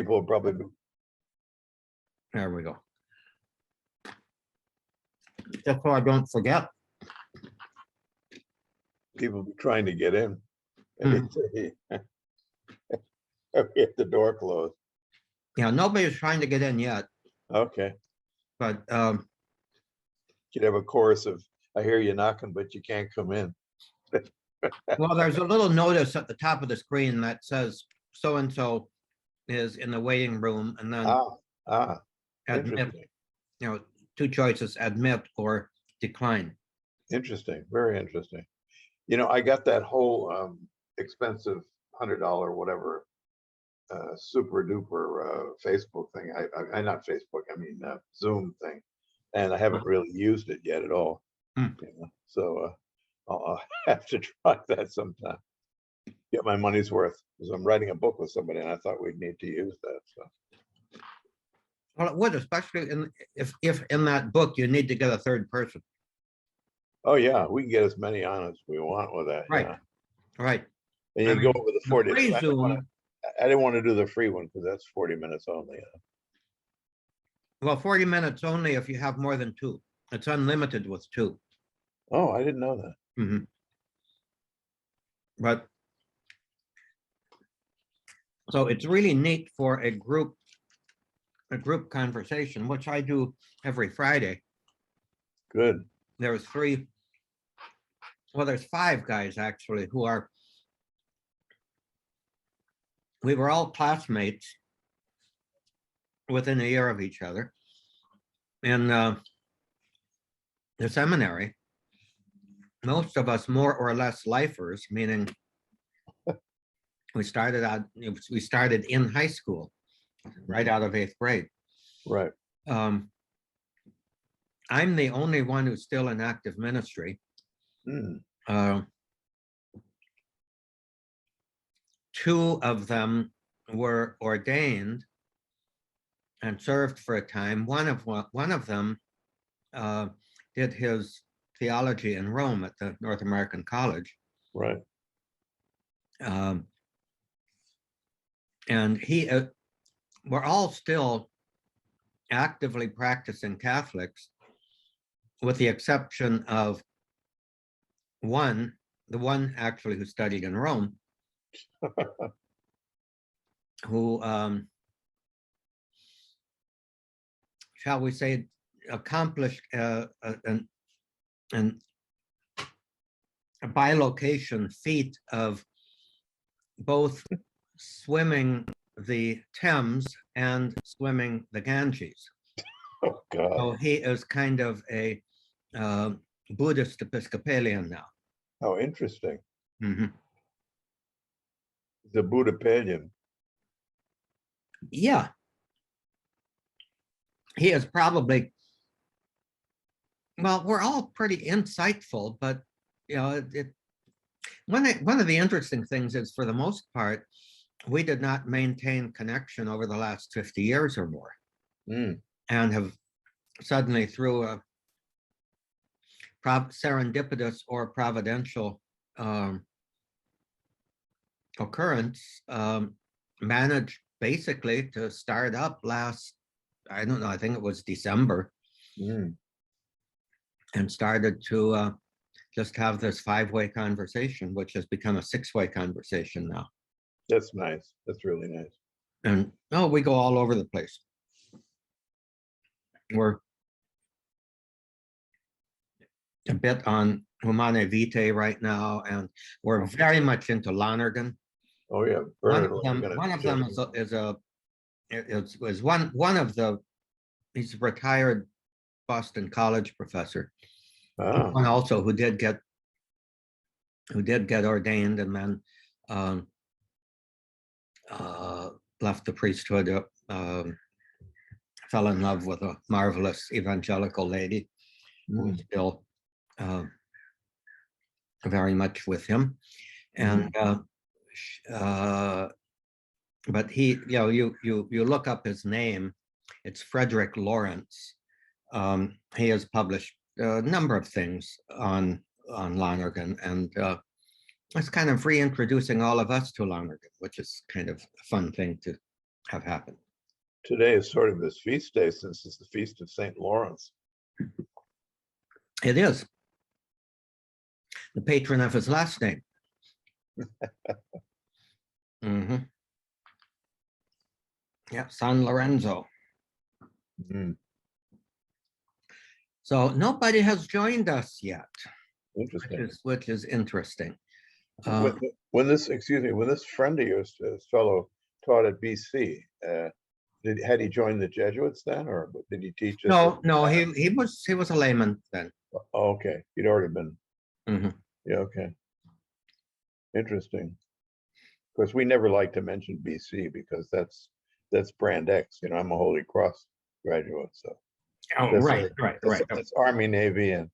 People will probably be, There we go. Just so I don't forget. people be trying to get in. Mhm. We have the door closed. Yeah, nobody's trying to get in yet, Okay. but You'd have a chorus of, I hear you knocking, but you can't come in. well, there's a little notice at the top of the screen that says so-and-so is in the waiting room, and then admit, Interesting. two choices, admit or decline. Interesting. Very interesting. I got that whole expensive $100 whatever super duper Facebook thing. I not Facebook, I mean Zoom thing, and I haven't really used it yet at all. Hmm. So I'll have to try that sometime. Get my money's worth, because I'm writing a book with somebody, and I thought we'd need to use that. So Well, it would, especially if in that book you need to get a third person. oh yeah, we can get as many on as we want with that. Right. Yeah. Right. And I you go mean, over the the 40. free Zoom, I didn't want to do the free one because that's 40 minutes only. well, 40 minutes only if you have more than two. It's unlimited with two. Oh, I didn't know that. Mhm. But so it's really neat for a group conversation, which I do every Friday. Good. There's three, well, there's five guys actually who are, we were all classmates within a year of each other in the seminary. Most of us more or less lifers, meaning we started in high school, right out of 8th grade. Right. I'm the only one who's still in active ministry. Mm. Two of them were ordained and served for a time. One of them did his theology in Rome at the North American College. Right. And we're all still actively practicing Catholics, with the exception of the one actually who studied in Rome, who, shall we say, accomplished a bilocation feat of both swimming the Thames and swimming the Ganges. Oh God. So he is kind of a Buddhist Episcopalian now. How interesting. Mhm. The Buddhapalian. Yeah. He is probably, well, we're all pretty insightful, but one of the interesting things is, for the most part, we did not maintain connection over the last 50 years or more, and have suddenly, through a serendipitous or providential occurrence, managed basically to start up last, I don't know, I think it was December, and started to just have this 5-way conversation, which has become a 6-way conversation now. That's nice. That's really nice. And we go all over the place. We're a bit on Humane Vitae right now, and we're very much into Lonergan. Oh yeah. One of them he's a retired Boston College professor. One also who did get ordained and then left the priesthood, fell in love with a marvelous evangelical lady who's still very much with him. And but he, you look up his name, it's Frederick Lawrence. He has published a number of things on Lonergan, and it's kind of reintroducing all of us to Lonergan, which is kind of a fun thing to have happened. Today is sort of his feast day since it's the feast of St. Lawrence. It is the patron of his last name. Mhm. Yeah, San Lorenzo. Mm, So nobody has joined us yet, interesting. which is interesting. When this friend of yours, this fellow, taught at BC, had he joined the Jesuits then, or did he teach us? No, he was a layman then. Oh, okay, he'd already been. Mhm. Yeah, okay. Interesting. Of course, we never like to mention BC because that's Brand X. I'm a Holy Cross graduate, so Oh, that's right. that's Army, Navy, and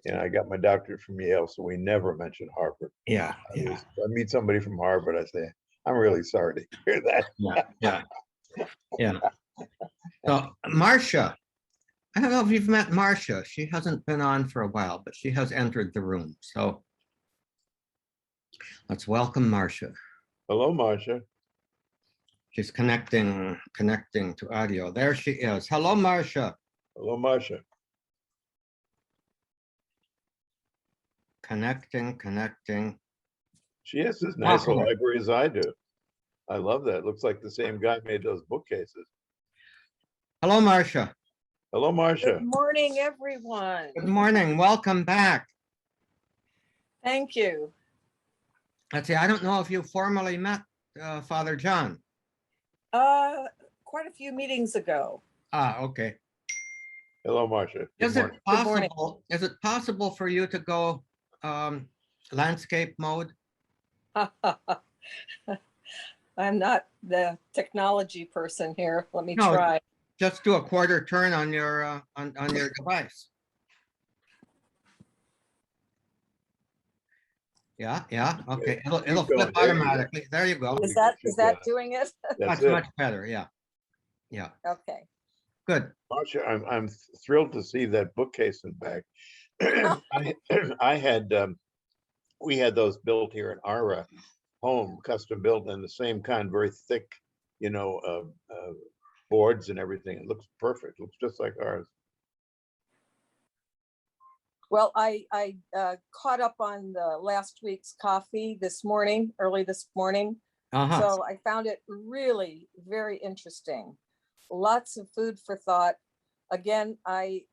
I got my doctorate from Yale, so we never mention Harvard. Yeah, If I meet somebody from Harvard, I say, I'm really sorry to hear that. yeah. So Marcia, I don't know if you've met Marcia. She hasn't been on for a while, but she has entered the room. So let's welcome Marcia. Hello, Marcia. She's connecting to audio. There she is. Hello, Marcia. Hello, Marcia. Connecting. She has as nice a Awesome. library as I do. I love that. Looks like the same guy made those bookcases. Hello, Marcia. Hello, Marcia. Good morning, everyone. Good morning. Welcome back. Thank you. Let's see. I don't know if you formally met Father John. Quite a few meetings ago. Ah, okay. Hello, Marcia. Good Is it morning. Good morning. possible? Is it possible for you to go landscape mode? I'm not the technology person here. Let me No. try. Just do a quarter turn on your on your device. Yeah. Okay. It'll Keep flip going. There you go. automatically. There you go. Is that doing it? That's That's it. much better. Yeah. Okay. Good. Marcia, I'm thrilled to see that bookcase in back. I had we had those built here in our home, custom built, in the same kind, very thick, boards and everything. It looks perfect. Looks just like ours. Well, I caught up on the last week's coffee early this morning. Uh-huh. So I found it really very interesting. Lots of food for thought. Again, I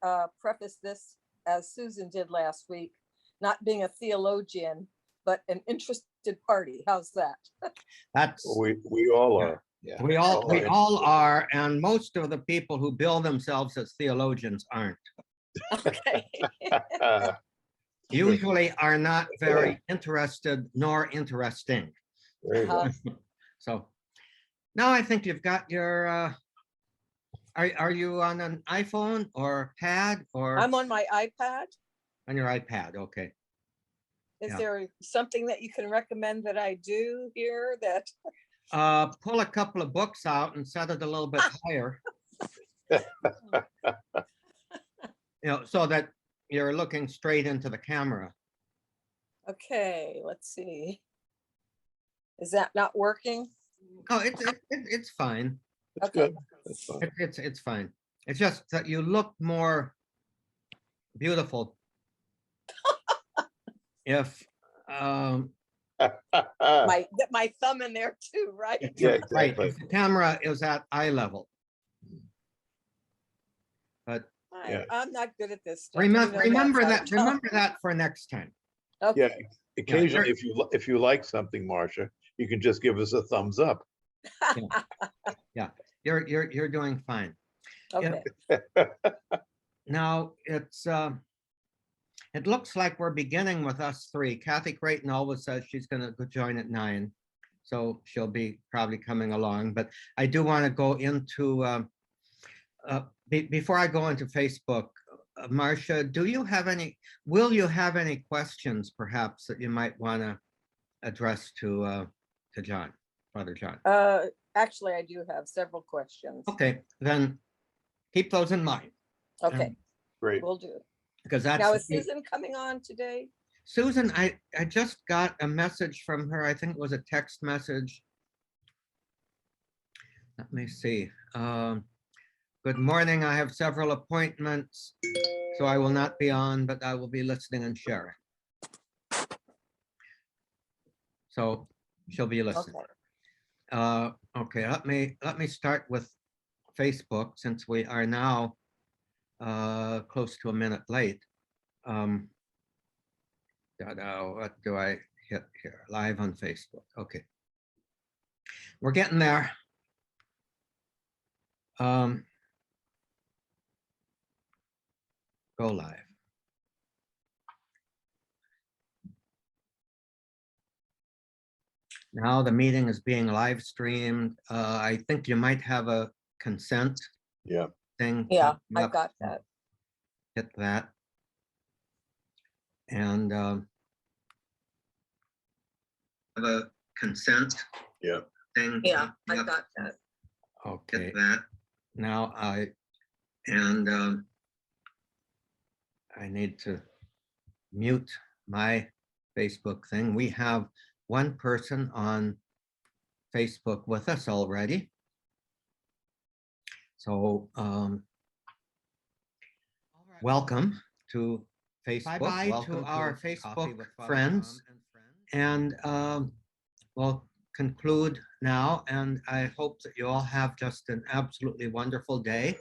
preface this as Susan did last week, not being a theologian, but an interested party. How's that? That's We all are. Yeah. we all are, and most of the people who bill themselves as theologians aren't. Okay. Usually are not very interested nor interesting. There you go. So now I think you've got your are you on an iPhone or pad or I'm on my iPad. on your iPad? Okay. Is Yeah. there something that you can recommend that I do here that Pull a couple of books out and set it a little bit higher. So that you're looking straight into the camera. okay, let's see. Is that not working? Oh, it's fine. That's Okay. good. That's fine. It's fine. It's just that you look more beautiful if My thumb in there too, right? Yeah, right, exactly. if the camera is at eye level. But Yeah. I'm not good at this stuff. remember that for next time. Okay. Yeah. Occasionally, if you like something, Marcia, you can just give us a thumbs up. You're doing fine. Okay. Now it looks like we're beginning with us three. Kathy Creighton always says she's going to join at 9, so she'll be probably coming along. But I do want to go into before I go into Facebook. Marcia, will you have any questions perhaps that you might want to address to John, Father John? Actually, I do have several questions. Okay, then keep those in mind. Okay, Great. we'll do. Because that's Now, is Susan coming on today? Susan, I just got a message from her. I think it was a text message Let me see. Good morning. I have several appointments, so I will not be on, but I will be listening and sharing. So she'll be listening. Okay. Okay, let me start with Facebook, since we are now close to a minute late. What do I hit here? Live on Facebook. Okay. We're getting there. Go live. Now the meeting is being live streamed. I think you might have a consent Yeah, thing. Yeah, popping I up. got that. Hit that. And have a consent yeah. thing. Yeah, I popping up. got that. Okay. Hit that. Now I need to mute my Facebook thing. We have one person on Facebook with us already. So welcome to Facebook. Welcome to our Facebook friends. And we'll conclude now. And I hope that you all have just an absolutely wonderful day.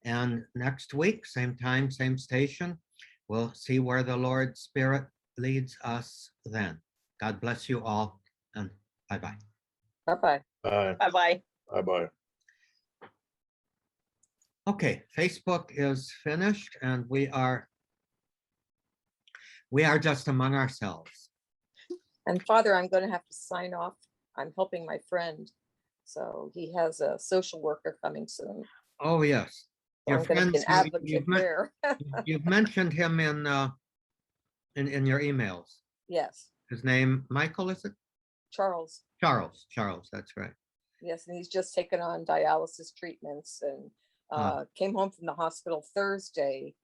And next week, same time, same station, we'll see where the Lord's Spirit leads us then. God bless you all, and bye-bye. Bye-bye. Bye-bye. Bye-bye. Okay, Facebook is finished, and we are just among ourselves. And Father, I'm going to have to sign off. I'm helping my friend. So he has a social worker coming soon. Oh, yes. So I'm going to be an advocate there. You've mentioned him in your emails. Yes, His name, Michael, is it? Charles. Charles, that's right. Yes, and he's just taken on dialysis treatments and came home from the hospital Thursday.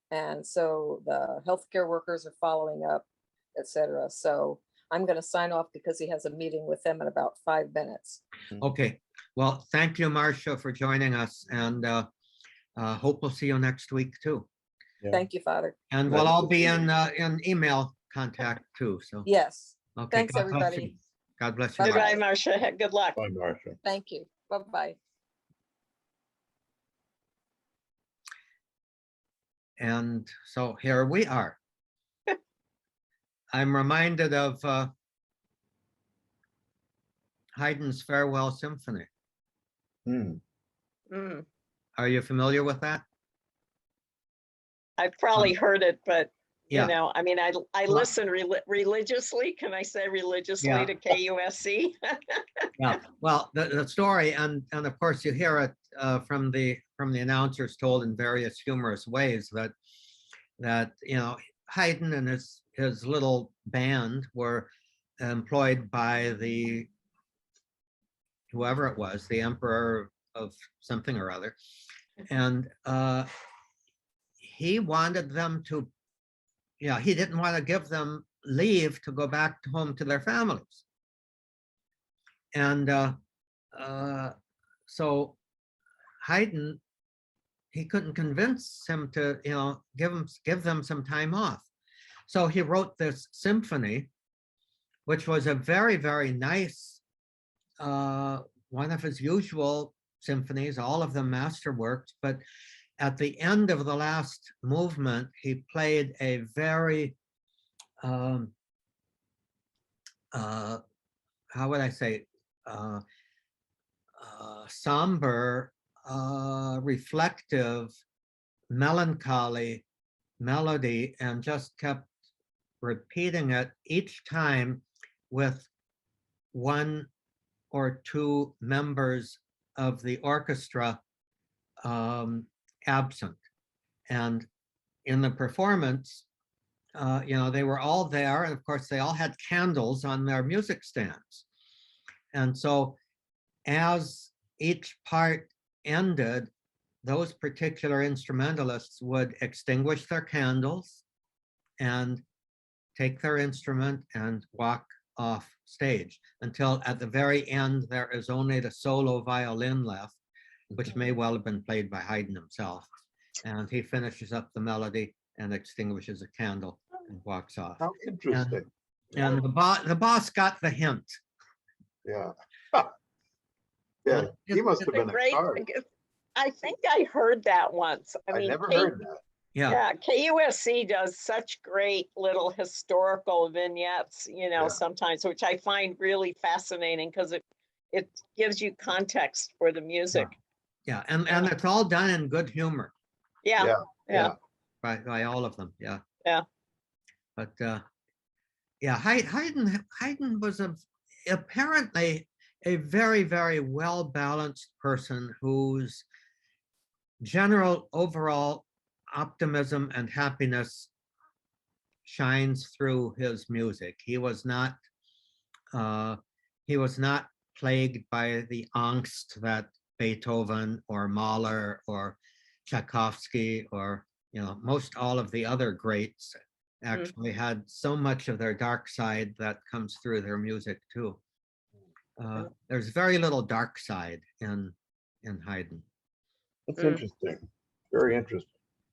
And so the healthcare workers are following up, etc. So I'm going to sign off because he has a meeting with them in about 5 minutes. Okay, well, thank you, Marcia, for joining us, and hope we'll see you next week too. Yeah. Thank you, Father. And we'll all be in email contact too, so. Yes. Okay, Thanks, God bless you. everybody. God bless you. Bye-bye. Goodbye, Marcia. Good luck. Bye, Marcia. Thank you. Bye-bye. And so here we are. I'm reminded of Haydn's Farewell Symphony. Hmm. Mm. Are you familiar with that? I've probably heard it, but Yeah. you know, I mean, I listen religiously. Can I say religiously Yeah. to KUSC? Yeah. Well, the story, and of course you hear it from the announcers told in various humorous ways that you know, Haydn and his little band were employed by the whoever it was, the emperor of something or other, and he wanted them to, he didn't want to give them leave to go back home to their families. And so Haydn, he couldn't convince him to, give them some time off. So he wrote this symphony, which was a very, very nice, one of his usual symphonies, all of them masterworks. But at the end of the last movement, he played a very, how would I say, somber, reflective, melancholy melody, and just kept repeating it each time with one or two members of the orchestra absent. And in the performance, they were all there, and of course they all had candles on their music stands. And so as each part ended, those particular instrumentalists would extinguish their candles and take their instrument and walk off stage until at the very end, there is only the solo violin left, which may well have been played by Haydn himself. And he finishes up the melody and extinguishes a candle and walks off. How interesting. And the boss got the hint. Yeah. Yeah, he must have It's a been a great, card. I think I heard that once. I I mean, never K- heard that. Yeah, Yeah, KUSC does such great little historical vignettes, Yeah. sometimes, which I find really fascinating because it gives you context for the music. yeah, and it's all done in good humor Yeah, Yeah, yeah. yeah. by all of them. Yeah. Yeah. But yeah, Haydn was apparently a very, very well balanced person whose general overall optimism and happiness shines through his music. He was not plagued by the angst that Beethoven or Mahler or Tchaikovsky or most all of the other greats actually had so much of their dark side that comes through their music too. There's very little dark side in Haydn. That's Mm. interesting. Very interesting.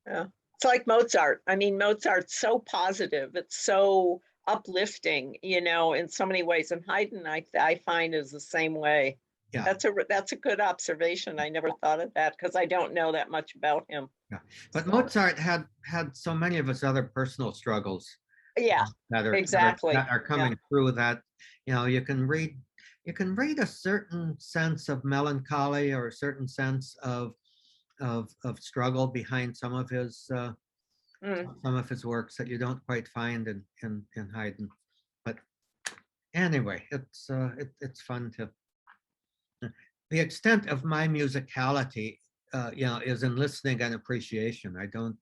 It's like Mozart. I mean, Mozart's so positive. It's so uplifting, in so many ways. And Haydn, I find is the same way. Yeah. That's a good observation. I never thought of that because I don't know that much about him. But Mozart had so many of his other personal struggles Yeah, that are exactly. that are coming through that you can read a certain sense of melancholy or a certain sense of struggle behind some of his works that you don't quite find in Haydn. But anyway, it's fun to the extent of my musicality is in listening and appreciation. I don't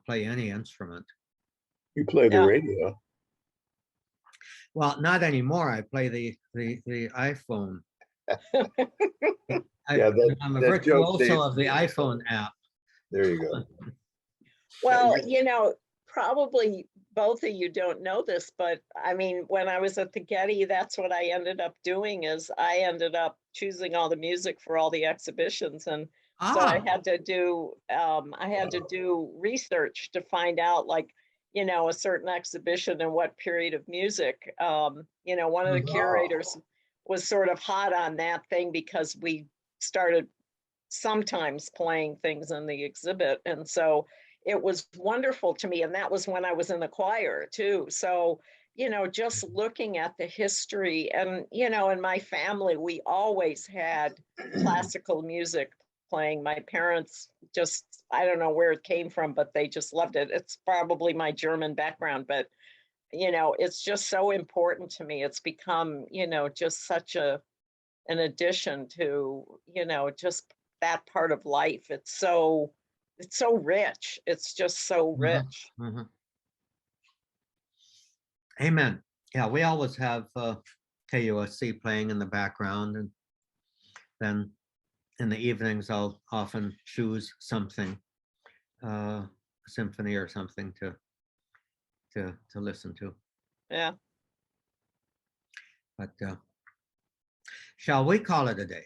play any instrument. You play the Yeah. radio. Well, not anymore. I play the iPhone. Yeah, I'm a that joke stays virtuoso of the with me. iPhone app. There you go. Well, probably both of you don't know this, but I mean, when I was at the Getty, that's what I ended up doing is I ended up choosing all the music for all the exhibitions. And so I had to do research to find out a certain exhibition and what period of music. One of the curators was sort of hot on that thing because we started sometimes playing things in the exhibit. And so it was wonderful to me. And that was when I was in the choir too. So, just looking at the history and, in my family, we always had classical music playing. My parents I don't know where it came from, but they just loved it. It's probably my German background, but, it's just so important to me. It's become, just such an addition to, just that part of life. It's so rich. It's just so rich. Mhm. Amen. Yeah, we always have KUSC playing in the background, and then in the evenings I'll often choose something, a symphony or something to listen to. Yeah. But shall we call it a day?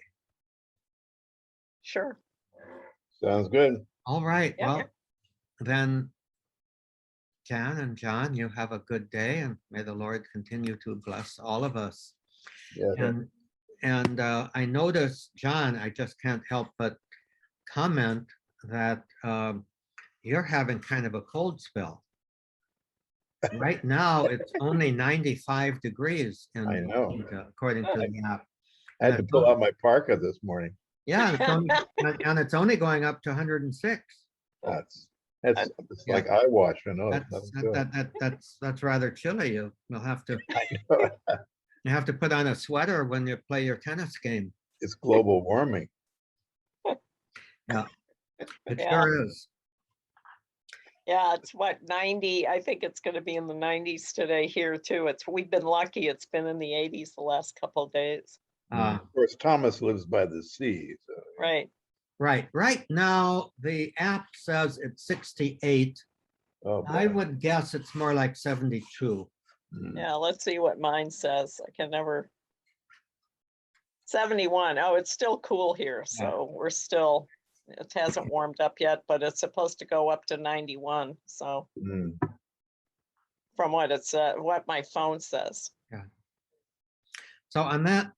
Sure. Sounds good. All right. Yeah. Well, then, Jan and John, you have a good day, and may the Lord continue to bless all of us. Yeah. And I noticed, John, I just can't help but comment that you're having kind of a cold spell. Right now, it's only 95 degrees I know. according to the app. I had to pull out my parka this morning. Yeah, and it's only going up to 106. It's Yeah. like eye wash. I know. That's rather chilly. You'll have to you have to put on a sweater when you play your tennis game. It's global warming. Yeah, it Yeah. sure is. Yeah, it's 90. I think it's going to be in the 90s today here too. We've been lucky. It's been in the 80s the last couple of days. Of course, Thomas lives by the sea. So. Right. Right now, the app says it's 68. Oh, I boy. would guess it's more like 72. Mm. Yeah, let's see what mine says. I can never. 71. Oh, it's still cool here, so we're still, it hasn't warmed up yet, but it's supposed to go up to 91. So Mm. from what it's, what my phone says. So on that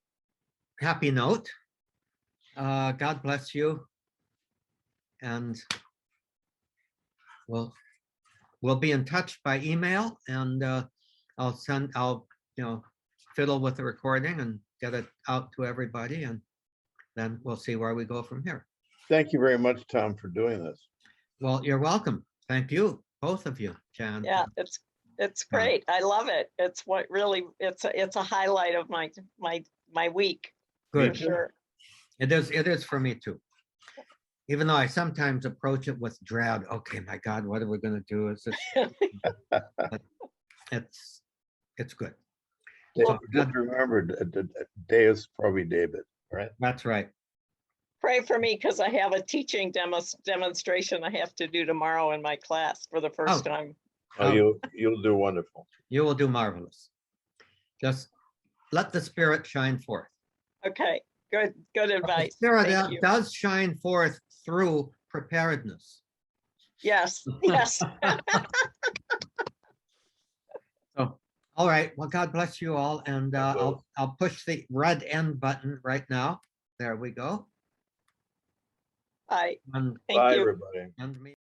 happy note, God bless you. And we'll be in touch by email, and I'll fiddle with the recording and get it out to everybody, and then we'll see where we go from here. Thank you very much, Tom, for doing this. Well, you're welcome. Thank you, both of you, Jan. Yeah, it's great. I love it. It's what really, it's a highlight of my week, for Good. sure. It is for me too. Even though I sometimes approach it with dread. Okay, my God, what are we going to do? It's good. So, Just remember, Deus probi David, right? that's right. Pray for me because I have a teaching demonstration I have to do tomorrow in my class for the first time. Oh, you'll do wonderful. You will do marvelous. Just let the Spirit shine forth. Okay, good advice. The Spirit Thank you. does shine forth through preparedness. Yes, yes. So, all right. Well, God bless you all, and I'll push the red end button right now. There we go. Bye. And Thank Bye, you. everybody. end me.